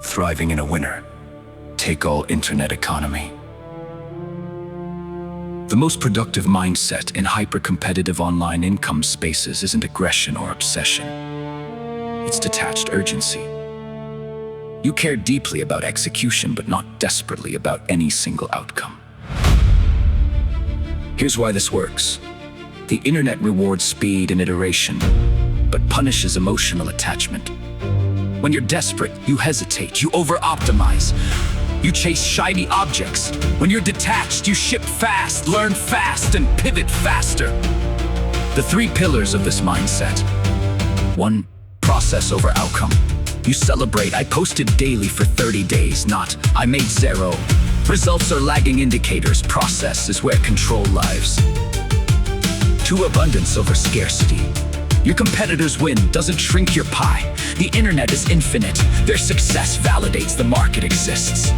thriving in a winner, take-all internet economy. The most productive mindset in hyper-competitive online income spaces isn't aggression or obsession. It's detached urgency. You care deeply about execution, but not desperately about any single outcome. Here's why this works. The internet rewards speed and iteration, but punishes emotional attachment. When you're desperate, you hesitate, you over-optimize. You chase shiny objects. When you're detached, you ship fast, learn fast, and pivot faster. The three pillars of this mindset. 1. Process over outcome. You celebrate, I posted daily for 30 days, not, I made 0. Results are lagging indicators. Process is where control lies. 2. Abundance over scarcity. Your competitors win doesn't shrink your pie. The internet is infinite. Their success validates the market exists.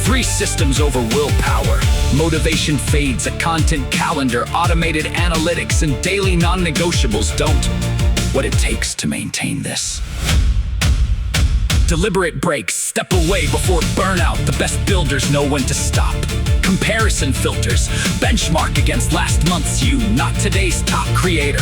3. Systems over willpower. Motivation fades, a content calendar, automated analytics, and daily non-negotiables don't. What it takes to maintain this. Deliberate breaks, step away before burnout. The best builders know when to stop. Comparison filters, benchmark against last month's you, not today's top creator.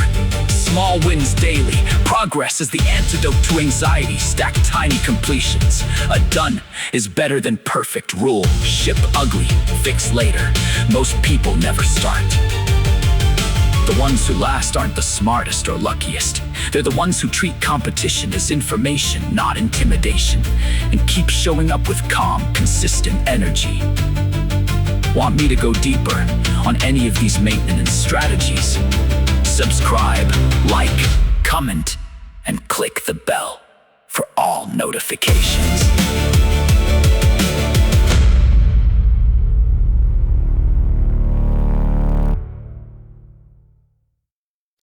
Small wins daily, progress is the antidote to anxiety. Stack tiny completions. A done is better than perfect rule. Ship ugly, fix later. Most people never start. The ones who last aren't the smartest or luckiest. They're the ones who treat competition as information, not intimidation, and keep showing up with calm, consistent energy. Want me to go deeper on any of these maintenance strategies? Subscribe, like, comment, and click the bell for all notifications.